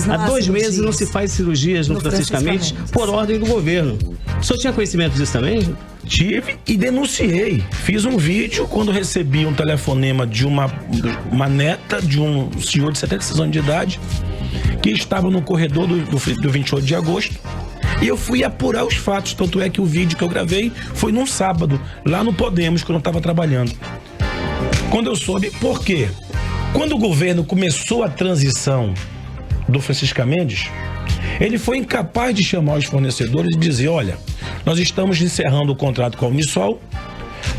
Há 2 meses não se faz cirurgias no Francisco Mendes por ordem do governo. O senhor tinha conhecimento disso também? Tive e denunciei. Fiz um vídeo quando recebi um telefonema de uma neta de um senhor de 76 anos de idade que estava no corredor do 28 de agosto. E eu fui apurar os fatos. Tanto é que o vídeo que eu gravei foi num sábado, lá no Podemos, que eu não estava trabalhando. Quando eu soube, por quê? Quando o governo começou a transição do Francisco Mendes, ele foi incapaz de chamar os fornecedores e dizer: olha, nós estamos encerrando o contrato com a Unisol,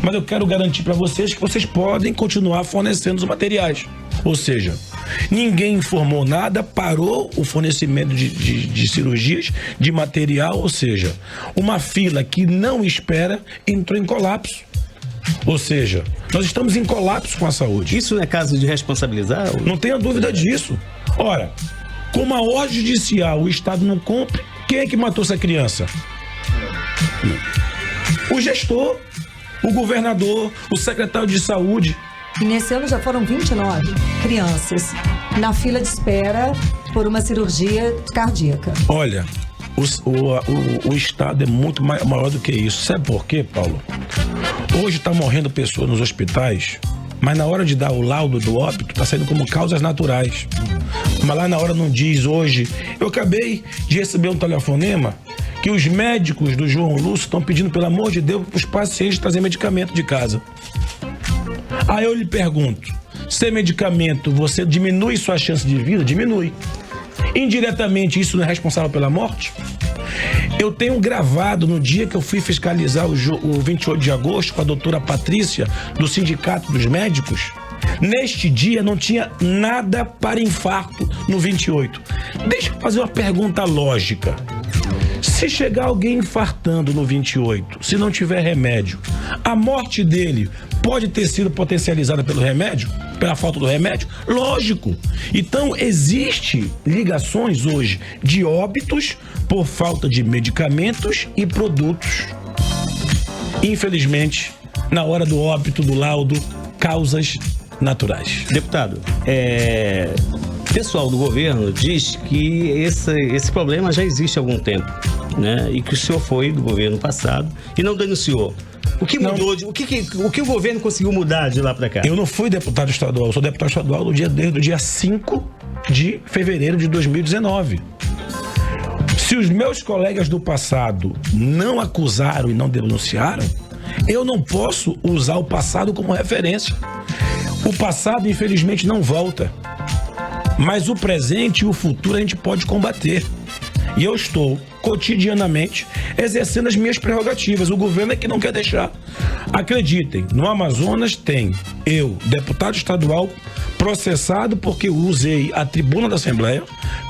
mas eu quero garantir para vocês que vocês podem continuar fornecendo os materiais. Ou seja, ninguém informou nada, parou o fornecimento de cirurgias, de material, ou seja, uma fila que não espera entrou em colapso. Ou seja, nós estamos em colapso com a saúde. Isso não é caso de responsabilizar? Não tenha dúvida disso. Ora, com uma ordem judicial, o Estado não cumpre, quem é que matou essa criança? O gestor, o governador, o secretário de saúde. E nesse ano já foram 29 crianças na fila de espera por uma cirurgia cardíaca. Olha, o Estado é muito maior do que isso. Sabe por quê, Paulo? Hoje está morrendo pessoas nos hospitais, mas na hora de dar o laudo do óbito, está saindo como causas naturais. Mas lá na hora não diz hoje. Eu acabei de receber um telefonema que os médicos do João Lúcio estão pedindo, pelo amor de Deus, para os pacientes trazerem medicamento de casa. Aí eu lhe pergunto, sem medicamento você diminui sua chance de vida? Diminui. Indiretamente isso não é responsável pela morte? Eu tenho gravado no dia que eu fui fiscalizar o 28 de agosto com a doutora Patrícia, do Sindicato dos Médicos. Neste dia não tinha nada para infarto no 28. Deixa eu fazer uma pergunta lógica. Se chegar alguém infartando no 28, se não tiver remédio, a morte dele pode ter sido potencializada pelo remédio? Pela falta do remédio? Lógico. Então, existe ligações hoje de óbitos por falta de medicamentos e produtos. Infelizmente, na hora do óbito, do laudo, causas naturais. Deputado, o pessoal do governo diz que esse problema já existe há algum tempo, né? E que o senhor foi do governo passado e não denunciou. O que mudou? O que o governo conseguiu mudar de lá para cá? Eu não fui deputado estadual, eu sou deputado estadual desde o dia 5 de fevereiro de 2019. Se os meus colegas do passado não acusaram e não denunciaram, eu não posso usar o passado como referência. O passado, infelizmente, não volta. Mas o presente e o futuro a gente pode combater. E eu estou cotidianamente exercendo as minhas prerrogativas. O governo é que não quer deixar. Acreditem, no Amazonas tem eu, deputado estadual, processado porque eu usei a tribuna da Assembleia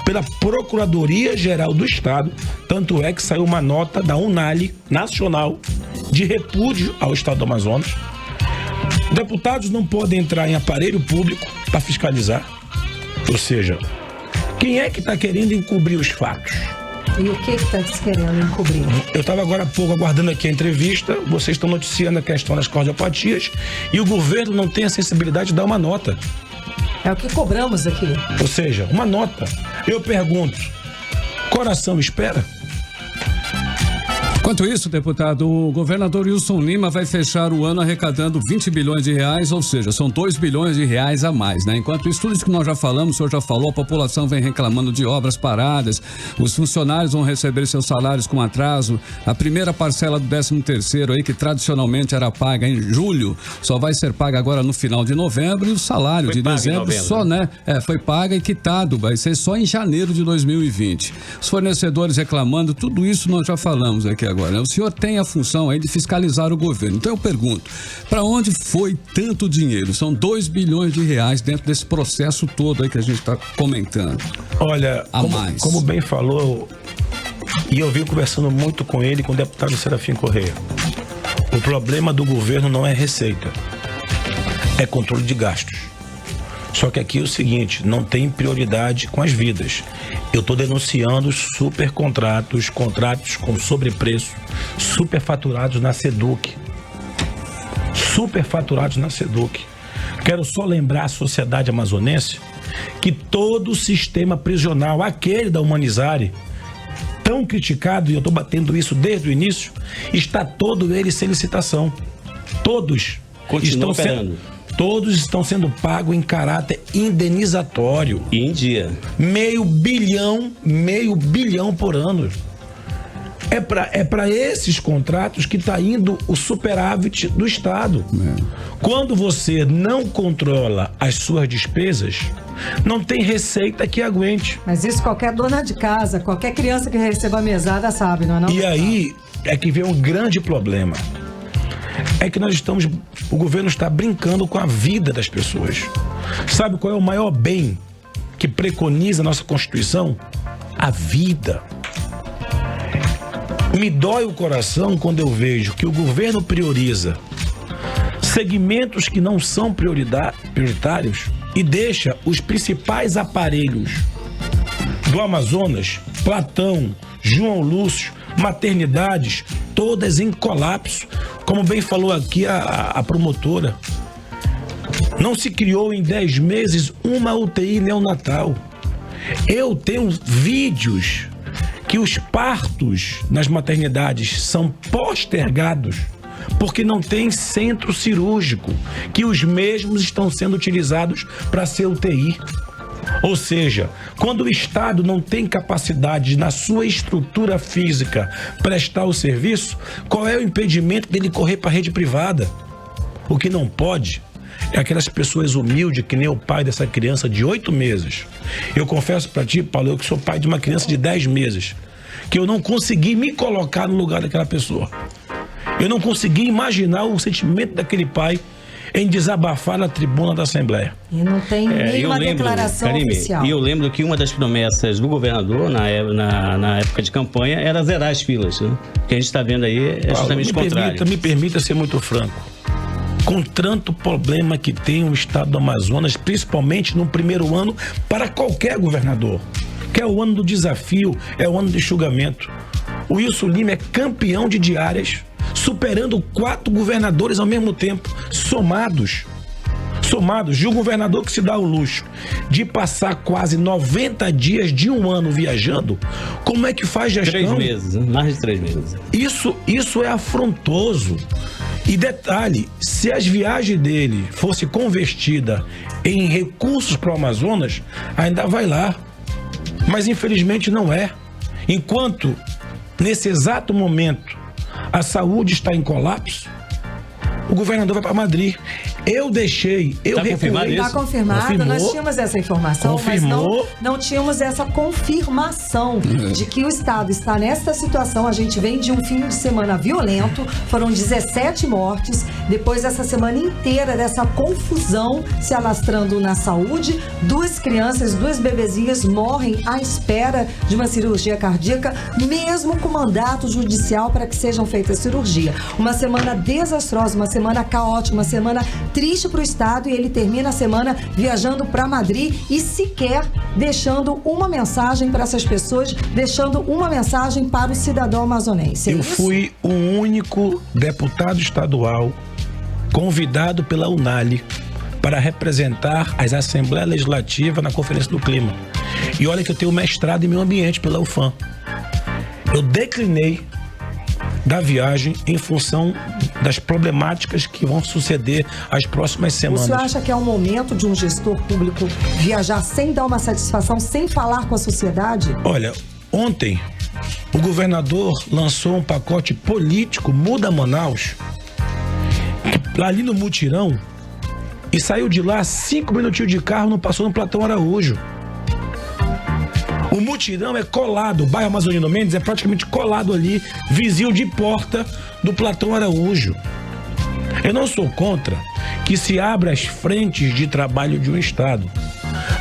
pela Procuradoria-Geral do Estado. Tanto é que saiu uma nota da UNALI nacional de repúdio ao Estado do Amazonas. Deputados não podem entrar em aparelho público para fiscalizar. Ou seja, quem é que está querendo encobrir os fatos? E o que está querendo encobrir? Eu estava agora há pouco aguardando aqui a entrevista, vocês estão noticiando a questão das cardiopatias e o governo não tem a sensibilidade de dar uma nota. É o que cobramos aqui. Ou seja, uma nota. Eu pergunto, coração espera? Enquanto isso, deputado, o governador Wilson Lima vai fechar o ano arrecadando 20 bilhões de reais, ou seja, são 2 bilhões de reais a mais, né? Enquanto isso, tudo isso que nós já falamos, o senhor já falou, a população vem reclamando de obras paradas, os funcionários vão receber seus salários com atraso, a primeira parcela do 13º aí, que tradicionalmente era paga em julho, só vai ser paga agora no final de novembro, e o salário de dezembro só, né? Foi paga e quitado, vai ser só em janeiro de 2020. Os fornecedores reclamando, tudo isso nós já falamos aqui agora. agora, né? O senhor tem a função aí de fiscalizar o governo. Então eu pergunto, para onde foi tanto dinheiro? São 2 bilhões de reais dentro desse processo todo aí que a gente está comentando. Olha, como bem falou, e eu vim conversando muito com ele, com o deputado Serafim Correia. O problema do governo não é receita, é controle de gastos. Só que aqui é o seguinte, não tem prioridade com as vidas. Eu estou denunciando supercontratos, contratos com sobrepreço, superfaturados na SEDUC. Superfaturados na SEDUC. Quero só lembrar à sociedade amazonense que todo o sistema prisional, aquele da Humanizare, tão criticado, e eu estou batendo isso desde o início, está todo ele sem licitação. Todos estão sendo pagos em caráter indenizatório. E em dia. meio bilhão por ano. É para esses contratos que está indo o superávit do Estado. Quando você não controla as suas despesas, não tem receita que aguente. Mas isso qualquer dona de casa, qualquer criança que receba a mesada sabe, não é não? E aí é que vem um grande problema. É que o governo está brincando com a vida das pessoas. Sabe qual é o maior bem que preconiza a nossa Constituição? A vida. Me dói o coração quando eu vejo que o governo prioriza segmentos que não são prioritários e deixa os principais aparelhos do Amazonas, Platão, João Lúcio, maternidades, todas em colapso. Como bem falou aqui a promotora, não se criou em 10 meses uma UTI neonatal. Eu tenho vídeos que os partos nas maternidades são postergados porque não tem centro cirúrgico, que os mesmos estão sendo utilizados para ser UTI. Ou seja, quando o Estado não tem capacidade na sua estrutura física prestar o serviço, qual é o impedimento dele correr para a rede privada? O que não pode é aquelas pessoas humildes, que nem o pai dessa criança de 8 meses. Eu confesso para ti, Paulo, eu que sou pai de uma criança de 10 meses, que eu não consegui me colocar no lugar daquela pessoa. Eu não consegui imaginar o sentimento daquele pai em desabafar na tribuna da Assembleia. E não tem nenhuma declaração oficial. E eu lembro que uma das promessas do governador na época de campanha era zerar as filas, né? O que a gente está vendo aí é justamente o contrário. Me permita ser muito franco. Com tanto problema que tem o estado do Amazonas, principalmente no primeiro ano, para qualquer governador, que é o ano do desafio, é o ano do enxugamento. O Wilson Lima é campeão de diárias, superando 4 governadores ao mesmo tempo, somados. De um governador que se dá o luxo de passar quase 90 dias de um ano viajando, como é que faz gestão? 3 meses, mais de 3 meses. Isso é afrontoso. E detalhe, se as viagens dele fosse convertida em recursos para o Amazonas, ainda vai lá. Mas infelizmente não é. Enquanto, nesse exato momento, a saúde está em colapso, o governador vai para Madrid. Eu deixei, eu recuei. Está confirmado, confirmou, nós tínhamos essa informação, confirmou, mas não tínhamos essa confirmação de que o Estado está nessa situação. A gente vem de um fim de semana violento, foram 17 mortes, depois dessa semana inteira dessa confusão se alastrando na saúde. 2 crianças, 2 bebezinhas morrem à espera de uma cirurgia cardíaca, mesmo com mandato judicial para que sejam feitas cirurgia. Uma semana desastrosa, uma semana caótica, uma semana triste para o Estado, e ele termina a semana viajando para Madrid e sequer deixando uma mensagem para essas pessoas, deixando uma mensagem para o cidadão amazonense. Eu fui o único deputado estadual convidado pela UNALI para representar as Assembleias Legislativas na Conferência do Clima. E olha que eu tenho mestrado em meio ambiente pela UFAM. Eu declinei da viagem em função das problemáticas que vão suceder as próximas semanas. O senhor acha que é o momento de um gestor público viajar sem dar uma satisfação, sem falar com a sociedade? Olha, ontem o governador lançou um pacote político, Muda Manaus, ali no mutirão, e saiu de lá 5 minutinhos de carro, não passou no Platão Araújo. O O Mutirão é colado, o bairro Amazonino Mendes é praticamente colado ali, vizinho de porta do Platão Araújo. Eu não sou contra que se abra as frentes de trabalho de um estado,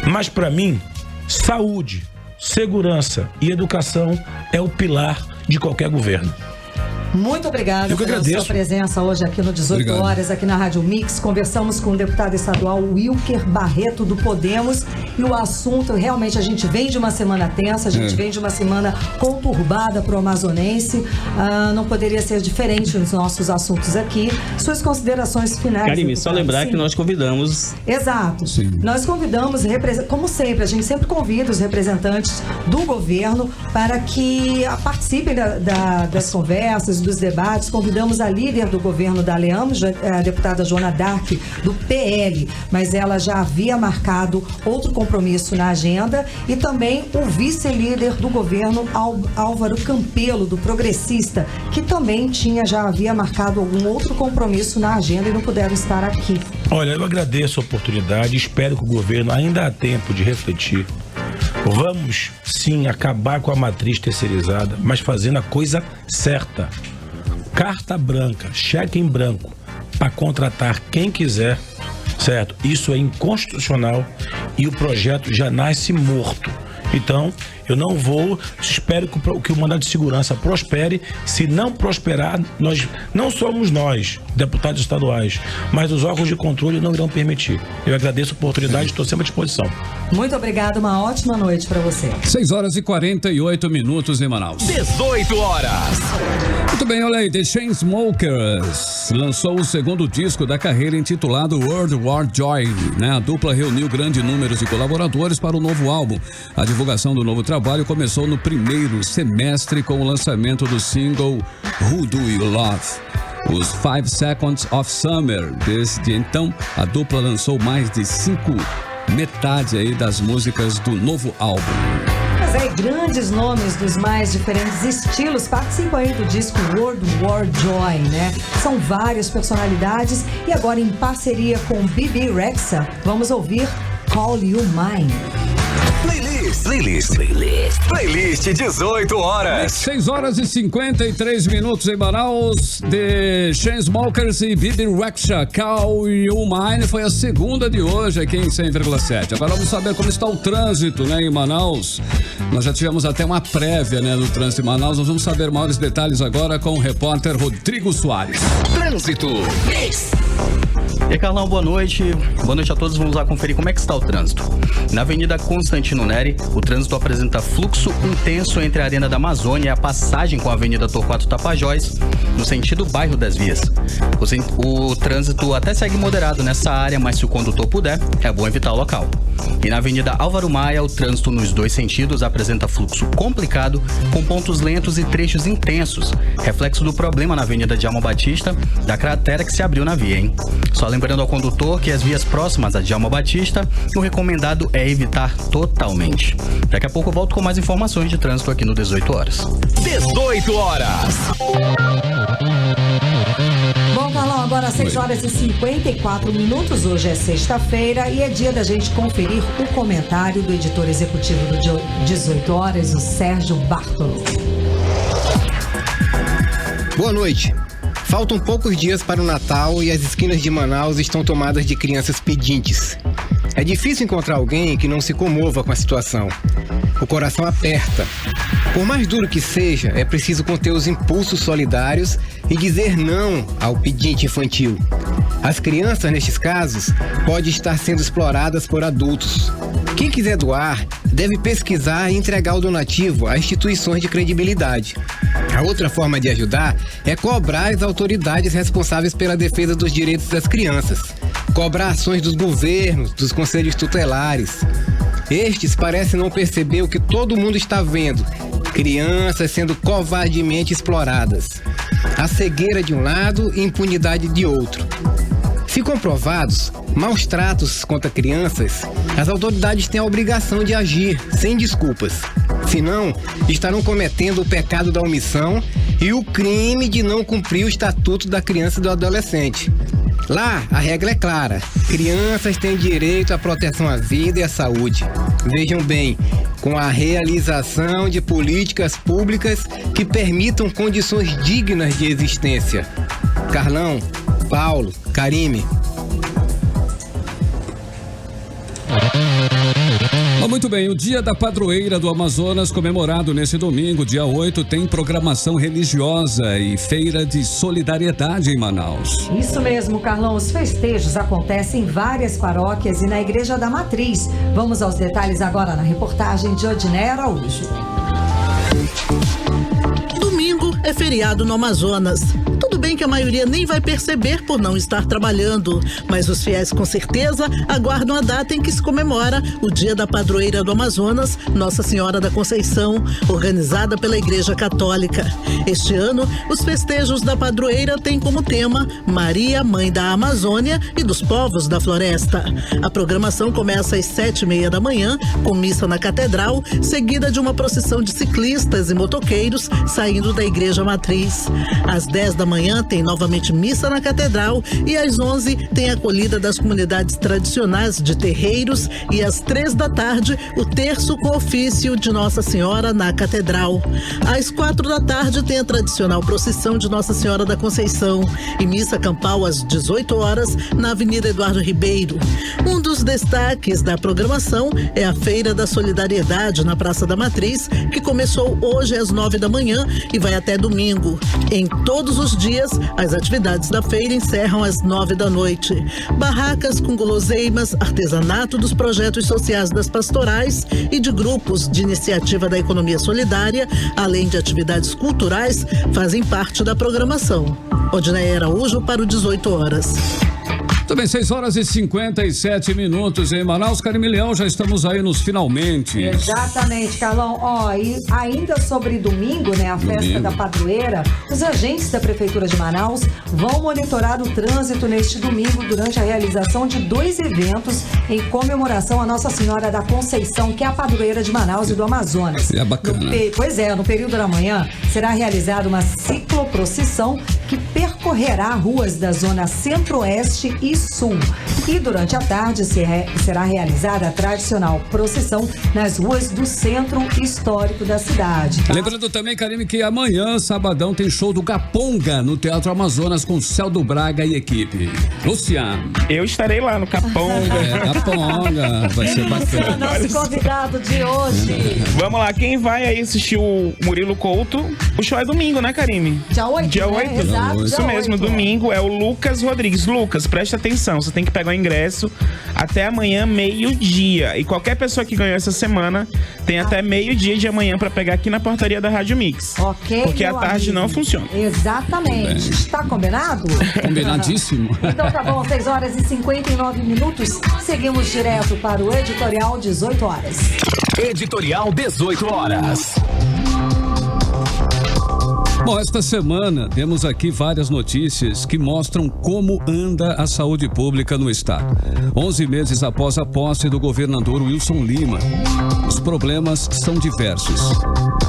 mas para mim, saúde, segurança e educação é o pilar de qualquer governo. Muito obrigada pela sua presença hoje aqui no 18 horas, aqui na Rádio Mix. Conversamos com o deputado estadual Wilker Barreto, do Podemos, e o assunto, realmente, a gente vem de uma semana tensa, a gente vem de uma semana conturbada para o amazonense. Não poderia ser diferente nos nossos assuntos aqui. Suas considerações finais. Karime, só lembrar que nós convidamos... Exato. Sim. Nós convidamos, como sempre, a gente sempre convida os representantes do governo para que participem das conversas, dos debates. Convidamos a líder do governo da Leamos, a deputada Joana Dark, do PL, mas ela já havia marcado outro compromisso na agenda, e também o vice-líder do governo, Álvaro Campelo, do Progressista, que também já havia marcado algum outro compromisso na agenda e não puderam estar aqui. Olha, eu agradeço a oportunidade, espero que o governo ainda há tempo de refletir. Vamos, sim, acabar com a matriz terceirizada, mas fazendo a coisa certa. Carta branca, cheque em branco, para contratar quem quiser, certo? Isso é inconstitucional e o projeto já nasce morto. Então, eu não vou, espero que o mandado de segurança prospere. Se não prosperar, não somos nós, deputados estaduais, mas os órgãos de controle não irão permitir. Eu agradeço a oportunidade, estou sempre à disposição. Muito obrigado, uma ótima noite para você. 6 horas e 48 minutos em Manaus. 18 horas. Muito bem, olha aí, The Chainsmokers lançou o segundo disco da carreira, intitulado World War Joy, né? A dupla reuniu grande número de colaboradores para o novo álbum. A divulgação do novo trabalho começou no primeiro semestre com o lançamento do single Who Do You Love? Os 5 Seconds of Summer. Desde então, a dupla lançou mais de 5 metade aí das músicas do novo álbum. Mas aí, grandes nomes dos mais diferentes estilos participam aí do disco World War Joy, né? São várias personalidades e agora em parceria com Bebe Rexha, vamos ouvir Call You Mine. Playlist 18 horas. 6 horas e 53 minutos em Manaus. The Chainsmokers e Bebe Rexha, Call You Mine, foi a segunda de hoje aqui em 100,7. Agora vamos saber como está o trânsito, né, em Manaus. Nós já tivemos até uma prévia, né, do trânsito em Manaus. Nós vamos saber maiores detalhes agora com o repórter Rodrigo Soares. Trânsito. E aí, Carlão, boa noite. Boa noite a todos. Vamos lá conferir como é que está o trânsito. Na Avenida Constantino Neri, o trânsito apresenta fluxo intenso entre a Arena da Amazônia e a passagem com a Avenida Torquato Tapajós, no sentido bairro das Vias. O trânsito até segue moderado nessa área, mas se o condutor puder, é bom evitar o local. E na Avenida Álvaro Maia, o trânsito nos dois sentidos apresenta fluxo complicado, com pontos lentos e trechos intensos, reflexo do problema na Avenida Djalma Batista, da cratera que se abriu na via, hein? Só lembrando ao condutor que as vias próximas a Djalma Batista, o recomendado é evitar totalmente. Daqui a pouco eu volto com mais informações de trânsito aqui no 18 horas. 18 horas. Bom, Carlão, agora 6 horas e 54 minutos. Hoje é sexta-feira e é dia da gente conferir o comentário do editor executivo do 18 horas, o Sérgio Bartolo. Boa noite. Faltam poucos dias para o Natal e as esquinas de Manaus estão tomadas de crianças pedintes. É difícil encontrar alguém que não se comova com a situação. O coração aperta. Por mais duro que seja, é preciso conter os impulsos solidários e dizer não ao pedinte infantil. As crianças, nestes casos, podem estar sendo exploradas por adultos. Quem quiser doar, deve pesquisar e entregar o donativo a instituições de credibilidade. A outra forma de ajudar é cobrar as autoridades responsáveis pela defesa dos direitos das crianças. Cobrar ações dos governos, dos conselhos tutelares. Estes parecem não perceber o que todo mundo está vendo: crianças sendo covardemente exploradas. A cegueira de um lado e impunidade de outro. Se comprovados maus tratos contra crianças, as autoridades têm a obrigação de agir sem desculpas. Senão, estarão cometendo o pecado da omissão e o crime de não cumprir o Estatuto da Criança e do Adolescente. Lá, a regra é clara: crianças têm direito à proteção à vida e à saúde. Vejam bem, com a realização de políticas públicas que permitam condições dignas de existência. Carlão, Paulo, Karime. Muito bem, o Dia da Padroeira do Amazonas, comemorado nesse domingo, dia 8, tem programação religiosa e feira de solidariedade em Manaus. Isso mesmo, Carlão. Os festejos acontecem em várias paróquias e na Igreja da Matriz. Vamos aos detalhes agora na reportagem de Odiné Araújo. Domingo é feriado no Amazonas. Tudo bem que a maioria nem vai perceber por não estar trabalhando, mas os fiéis com certeza aguardam a data em que se comemora o Dia da Padroeira do Amazonas, Nossa Senhora da Conceição, organizada pela Igreja Católica. Este ano, os festejos da padroeira têm como tema Maria, Mãe da Amazônia e dos Povos da Floresta. A programação começa às 7h30 da manhã, com missa na Catedral, seguida de uma procissão de ciclistas e motoqueiros saindo da Igreja Matriz. Às 10 da manhã tem novamente missa na Catedral e às 11 tem a acolhida das comunidades tradicionais de terreiros e às 3 da tarde o terço com ofício de Nossa Senhora na Catedral. Às 4 da tarde tem a tradicional procissão de Nossa Senhora da Conceição e missa campal às 18 horas na Avenida Eduardo Ribeiro. Um dos destaques da programação é a Feira da Solidariedade na Praça da Matriz, que começou hoje às 9 da manhã e vai até domingo. Em todos os dias, as atividades da feira encerram às 9 da noite. Barracas com guloseimas, artesanato dos projetos sociais das pastorais e de grupos de iniciativa da economia solidária, além de atividades culturais, fazem parte da programação. Odiné Araújo para o 18 horas. Também 6h57 em Manaus. Karime Leão, já estamos aí nos finalmente. Exatamente, Carlão. E ainda sobre domingo, né, a festa da padroeira, os agentes da Prefeitura de Manaus vão monitorar o trânsito neste domingo durante a realização de 2 eventos em comemoração a Nossa Senhora da Conceição, que é a padroeira de Manaus e do Amazonas. É bacana. No período da manhã será realizada uma cicloprocissão que percorrerá ruas da zona centro-oeste e sul. E durante a tarde será realizada a tradicional procissão nas ruas do centro histórico da cidade. Tá? Lembrando também, Karime, que amanhã, sabadão, tem show do Caponga no Teatro Amazonas com Celdo Braga e equipe. Luciano. Eu estarei lá no Caponga. Caponga. Vai ser bacana. Nosso convidado de hoje. Vamos lá, quem vai aí assistir o Murilo Couto? O show é domingo, né, Karime? Dia 8, Dia 8. Né? Exato, Isso mesmo, domingo é o Lucas Rodrigues. Lucas, presta atenção, você tem que pegar o ingresso até amanhã, meio-dia. E qualquer pessoa que ganhou essa semana tem até meio-dia de amanhã pra pegar aqui na portaria da Rádio Mix. Ok. Porque a tarde não funciona. Exatamente. Está combinado? Combinadíssimo. Então tá bom, 6h59. Seguimos direto para o editorial 18 horas. Editorial 18 horas. Bom, esta semana temos aqui várias notícias que mostram como anda a saúde pública no estado. 11 meses após a posse do governador Wilson Lima, os problemas são diversos.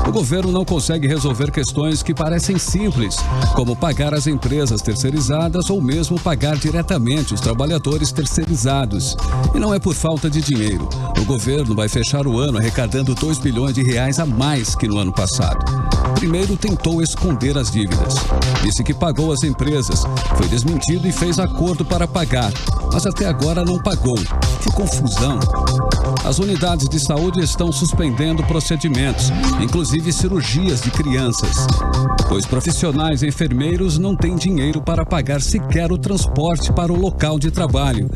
O governo não consegue resolver questões que parecem simples, como pagar as empresas terceirizadas ou mesmo pagar diretamente os trabalhadores terceirizados. E não é por falta de dinheiro. O governo vai fechar o ano arrecadando R$2 bilhões a mais que no ano passado. Primeiro tentou esconder as dívidas. Disse que pagou as empresas. Foi desmentido e fez acordo para pagar. Mas até agora não pagou. Que confusão. As unidades de saúde estão suspendendo procedimentos, inclusive cirurgias de crianças, pois profissionais e enfermeiros não têm dinheiro para pagar sequer o transporte para o local de trabalho.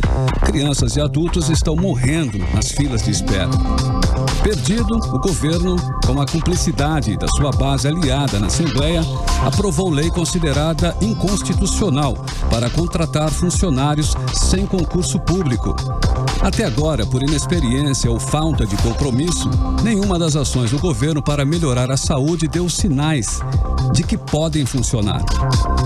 Crianças e adultos estão morrendo nas filas de espera. Perdido, o governo, com a cumplicidade da sua base aliada na Assembleia, aprovou lei considerada inconstitucional para contratar funcionários sem concurso público. Até agora, por inexperiência ou falta de compromisso, nenhuma das ações do governo para melhorar a saúde deu sinais de que podem funcionar.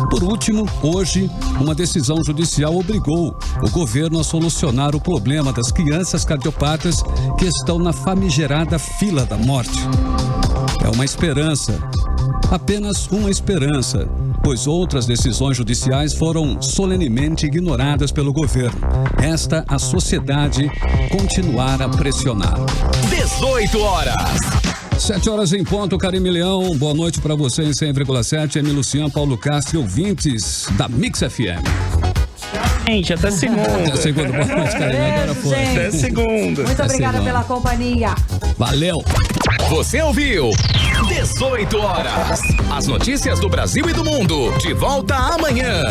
Por último, hoje, uma decisão judicial obrigou o governo a solucionar o problema das crianças cardiopatas que estão na famigerada fila da morte. É uma esperança, apenas uma esperança, pois outras decisões judiciais foram solenemente ignoradas pelo governo. Resta a sociedade continuar a pressionar. 18 horas. 7 horas em ponto, Karime Leão. Boa noite pra você em 100,7. Emi Luciano, Paulo Castro, ouvintes da Mix FM. Gente, até segunda. Até segunda. Boa noite, Karime. Agora foi. Até segunda. Muito obrigada pela companhia. Valeu. Você ouviu 18 horas. As notícias do Brasil e do mundo. De volta amanhã.